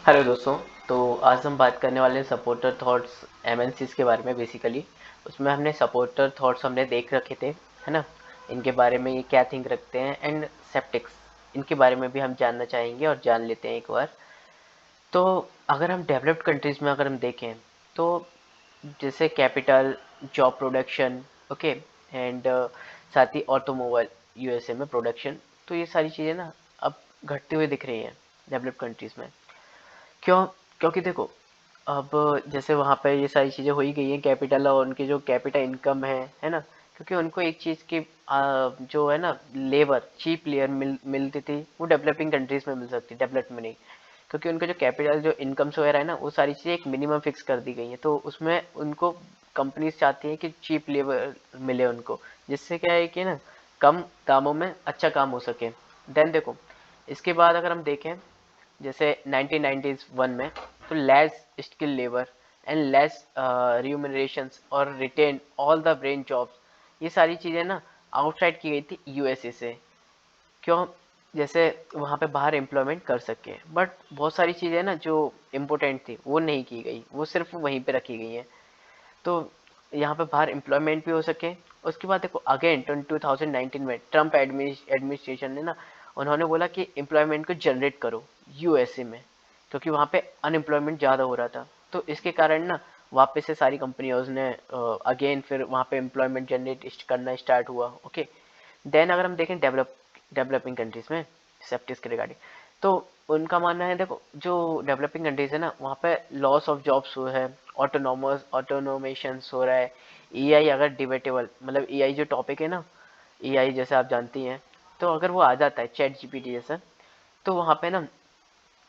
Hello दोस्तों। तो आज हम बात करने वाले हैं सपोर्टर थॉट्स एमएनसीज के बारे में। बेसिकली उसमें हमने सपोर्टर थॉट्स हमने देख रखे थे, है ना। इनके बारे में ये क्या थिंक रखते हैं, एंड सेप्टिक्स इनके बारे में भी हम जानना चाहेंगे और जान लेते हैं एक बार। तो अगर हम डेवलप्ड कंट्रीज़ में अगर हम देखें तो जैसे capital, job production, okay, and साथ ही ऑटोमोबाइल यूएसए में प्रोडक्शन, तो ये सारी चीज़ें ना अब घटती हुई दिख रही हैं डेवलप्ड कंट्रीज़ में। क्यों? क्योंकि देखो, अब जैसे वहाँ पे ये सारी चीज़ें हो ही गई हैं, कैपिटल और उनकी जो कैपिटल इनकम है ना। क्योंकि उनको एक चीज़ की जो है ना, लेबर, चीप लेबर मिलती थी, वो डेवलपिंग कंट्रीज़ में मिल सकती, डेवलप्ड में नहीं। क्योंकि उनके जो कैपिटल, जो इनकम्स वगैरह है ना, वो सारी चीज़ें एक मिनिमम फिक्स कर दी गई हैं, तो उसमें उनको कंपनीज चाहती हैं कि चीप लेबर मिले उनको, जिससे क्या है कि ना कम दामों में अच्छा काम हो सके। देन देखो, इसके बाद अगर हम देखें जैसे 1991 में, तो less skill labour and less remunerations और retain all the brain jobs, ये सारी चीज़ें ना आउटसाइड की गई थी यूएसए से। क्यों? जैसे वहाँ पे बाहर एम्प्लॉयमेंट कर सके, बट बहुत सारी चीज़ें ना जो इम्पोर्टेंट थी वो नहीं की गई, वो सिर्फ वहीं पे रखी गई हैं। तो यहाँ पे बाहर एम्प्लॉयमेंट भी हो सके। उसके बाद देखो अगेन 2019 में ट्रम्प एडमिनिस्ट्रेशन ने ना, उन्होंने बोला कि एम्प्लॉयमेंट को जनरेट करो यूएसए में, क्योंकि वहाँ पे अनएम्प्लॉयमेंट ज़्यादा हो रहा था। तो इसके कारण ना वापस से सारी कंपनियों ने अगेन फिर वहाँ पे एम्प्लॉयमेंट जनरेट करना स्टार्ट हुआ। ओके। देन अगर हम देखें डेवलपिंग कंट्रीज में सेफ्टीज के रिगार्डिंग, तो उनका मानना है, देखो जो डेवलपिंग कंट्रीज है ना, वहाँ पे लॉस ऑफ जॉब्स हुए हैं, ऑटोनोमेशन हो रहा है। एआई अगर डिबेटेबल, मतलब एआई जो टॉपिक है ना, एआई जैसे आप जानती हैं, तो अगर वो आ जाता है चैट जीपीटी जैसा, तो वहाँ पे ना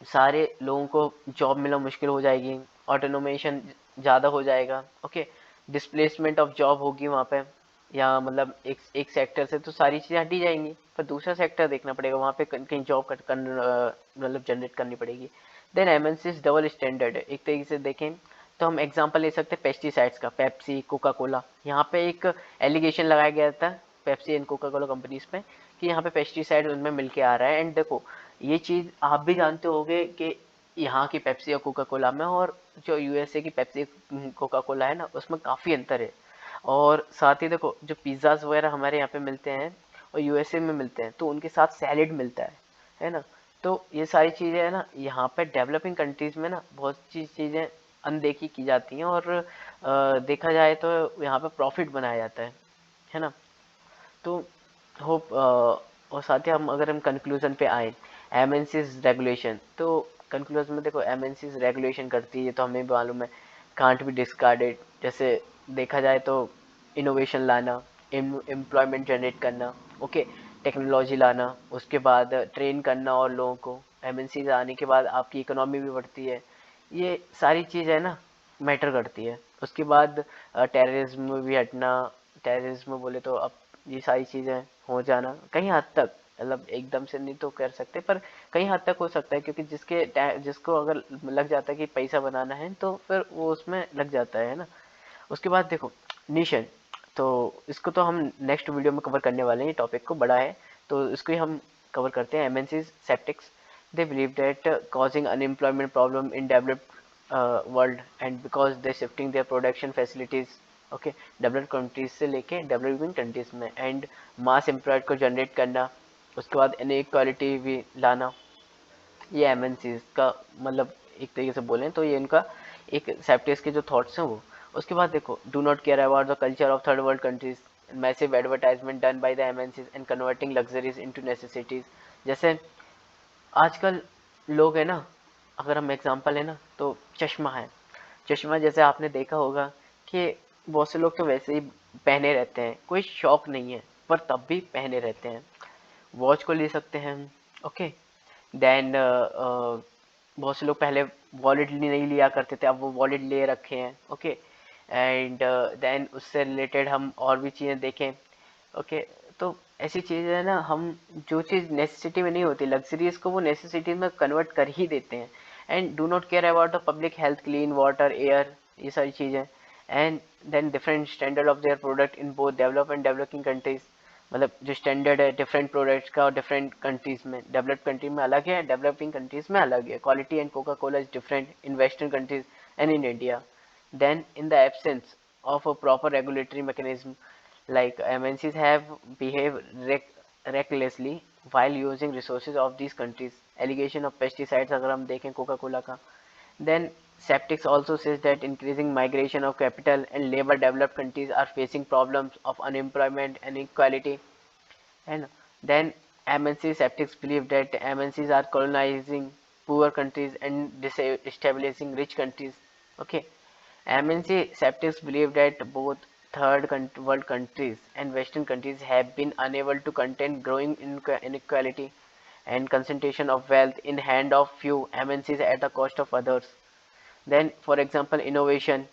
सारे लोगों को जॉब मिलना मुश्किल हो जाएगी, ऑटोनोमेशन ज़्यादा हो जाएगा। ओके। डिस्प्लेसमेंट ऑफ जॉब होगी वहाँ पे, या मतलब एक सेक्टर से तो सारी चीज़ें हटी जाएंगी, पर दूसरा सेक्टर देखना पड़ेगा, वहाँ पे कहीं जॉब मतलब जनरेट करनी पड़ेगी। देन एमएनसीज डबल स्टैंडर्ड है एक तरीके से देखें, तो हम एग्जांपल ले सकते हैं पेस्टिसाइड्स का, पेप्सी, कोका कोला। यहाँ पे एक एलिगेशन लगाया गया था Pepsi and Coca Cola companies पे, कि यहाँ पे पेस्टिसाइड उनमें मिलके आ रहा है। एंड देखो, ये चीज़ आप भी जानते होंगे कि यहाँ की पेप्सी और कोका कोला में और जो यूएसए की पेप्सी कोका कोला है ना, उसमें काफ़ी अंतर है। और साथ ही देखो, जो पिज़्ज़ाज वगैरह हमारे यहाँ पे मिलते हैं और यूएसए में मिलते हैं, तो उनके साथ सैलेड मिलता है ना। तो ये सारी चीज़ें है ना, यहाँ पे डेवलपिंग कंट्रीज़ में ना बहुत सी चीज़ें अनदेखी की जाती हैं, और देखा जाए तो यहाँ पे प्रॉफिट बनाया जाता है ना। तो होप, और साथ ही हम अगर हम कंक्लूजन पे आए, एमएनसीज रेगुलेशन, तो कंक्लूजन में देखो एमएनसीज रेगुलेशन करती है, तो हमें भी मालूम है, कांट बी डिस्कार्डेड। जैसे देखा जाए तो इनोवेशन लाना, एम्प्लॉयमेंट जनरेट करना, ओके, टेक्नोलॉजी लाना, उसके बाद ट्रेन करना और लोगों को, एमएनसीज आने के बाद आपकी इकोनॉमी भी बढ़ती है। ये सारी चीज़ है ना, मैटर करती है। उसके बाद टेररिज्म में भी हटना। टेररिज्म बोले तो अब ये सारी चीज़ें हो जाना कहीं हद तक, मतलब एकदम से नहीं तो कर सकते, पर कहीं हद तक हो सकता है, क्योंकि जिसको अगर लग जाता है कि पैसा बनाना है, तो फिर वो उसमें लग जाता है ना। उसके बाद देखो निशन, तो इसको तो हम नेक्स्ट वीडियो में कवर करने वाले हैं, ये टॉपिक को बड़ा है, तो इसको ही हम कवर करते हैं। MNCs skeptics, they believe that causing unemployment problem in developed world, and because they shifting their production facilities, okay, developed countries से लेके डेवलपिंग कंट्रीज में, एंड मास एम्प्लॉयड को जनरेट करना, उसके बाद इनइक्वालिटी भी लाना। ये एमएनसीज का मतलब एक तरीके से बोलें तो ये इनका एक सेप्टिक्स के जो थॉट्स हैं वो। उसके बाद देखो, do not care about the culture of third world countries, massive advertisement done by the MNCs and converting luxuries into necessities. जैसे आजकल लोग है ना, अगर हम एग्जांपल है ना, तो चश्मा है। चश्मा जैसे आपने देखा होगा कि बहुत से लोग तो वैसे ही पहने रहते हैं, कोई शौक नहीं है, पर तब भी पहने रहते हैं। वॉच को ले सकते हैं हम, ओके। देन बहुत से लोग पहले वॉलेट नहीं लिया करते थे, अब वो वॉलेट ले रखे हैं, ओके। एंड देन उससे रिलेटेड हम और भी चीज़ें देखें, ओके। तो ऐसी चीज़ें है ना, हम जो चीज़ नेसेसिटी में नहीं होती, लग्जरीज को वो नेसेसिटी में कन्वर्ट कर ही देते हैं। And do not care about the public health, clean water, air, ये सारी चीज़ें। And then different standard of their product in both develop and developing countries. मतलब जो स्टैंडर्ड है डिफरेंट प्रोडक्ट्स का और डिफरेंट कंट्रीज में, डेवलप्ड कंट्री में अलग है, डेवलपिंग कंट्रीज में अलग है. Quality and Coca Cola is different in western countries and in India. Then, in the absence of a proper regulatory mechanism, like MNCs have behaved recklessly while using resources of these countries. Allegation of pesticides अगर हम देखें Coca Cola का. Then Septics also says that increasing migration of capital and labor, developed countries are facing problems of unemployment and inequality. And then MNC Septics believe that MNCs are colonizing poor countries and destabilizing rich countries. Okay. MNC Septics believe that both third world countries and Western countries have been unable to contain growing inequality and concentration of wealth in hand of few MNCs at the cost of others. Then for example innovation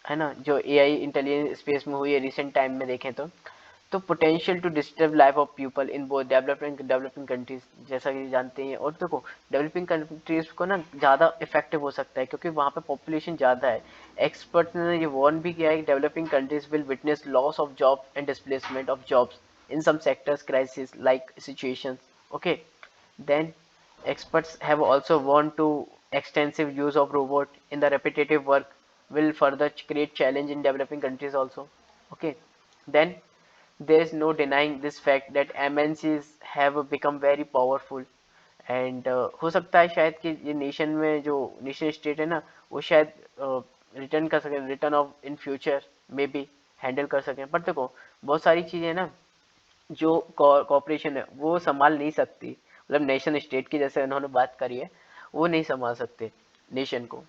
है ना, जो AI intelligence space में हुई है recent time में देखें तो potential to disturb life of people in both developing countries, जैसा कि जानते हैं. और देखो डेवलपिंग कंट्रीज को ना ज़्यादा इफेक्टिव हो सकता है क्योंकि वहाँ पे पॉपुलेशन ज़्यादा है. एक्सपर्ट ने ये वार्न भी किया है कि developing countries will witness loss of job and displacement of jobs in some sectors crisis like situations. Okay. Then experts have also warned to extensive use of robot in the repetitive work will further create challenge in developing countries also. Okay. Then there is no denying this fact that MNCs have become very powerful and हो सकता है शायद कि ये nation में जो nation state है ना वो शायद रिटर्न कर सकें, रिटर्न ऑफ इन फ्यूचर में भी हैंडल कर सकें. बट देखो बहुत सारी चीज़ें ना जो कॉपरेशन है वो संभाल नहीं सकती, मतलब नेशन स्टेट की जैसे उन्होंने बात करी है वो नहीं संभाल सकते नेशन को.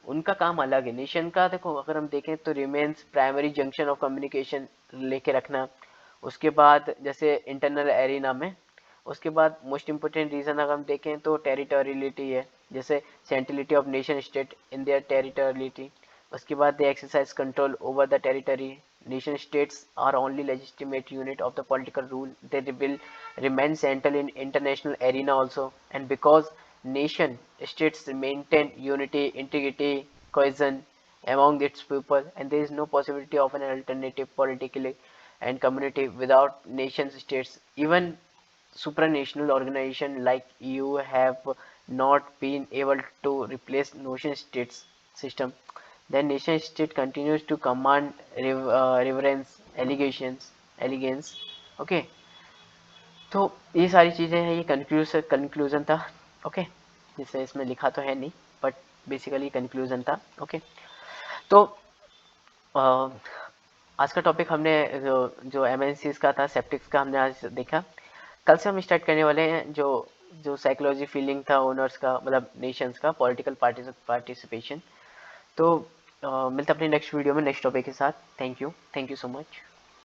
उनका काम अलग है. नेशन का देखो अगर हम देखें तो remains primary junction of communication लेके रखना. उसके बाद जैसे इंटरनल एरिना में, उसके बाद मोस्ट इम्पोर्टेंट रीज़न अगर हम देखें तो टेरिटोरियलिटी है, जैसे centrality of nation state in their territoriality. उसके बाद they exercise control over the territory. Nation states are only legitimate unit of the political rule. They will remain central in international arena also. And because nation states maintain unity, integrity, cohesion among its people, and there is no possibility of an alternative politically and community without nation states. Even supranational organization like EU have not been able to replace nation states system. The nation state continues to command reverence, elegance. Okay. तो ये सारी चीज़ें हैं, ये conclusion था. Okay. जिसे इसमें लिखा तो है नहीं बट बेसिकली कंक्लूजन था. ओके. तो आज का टॉपिक हमने जो एमएनसीज का था, सेप्टिक्स का हमने आज देखा. कल से हम स्टार्ट करने वाले हैं जो जो साइकोलॉजी फीलिंग था ओनर्स का, मतलब नेशंस का पॉलिटिकल पार्टिसिपेशन. तो मिलते हैं अपने नेक्स्ट वीडियो में नेक्स्ट टॉपिक के साथ. Thank you so much.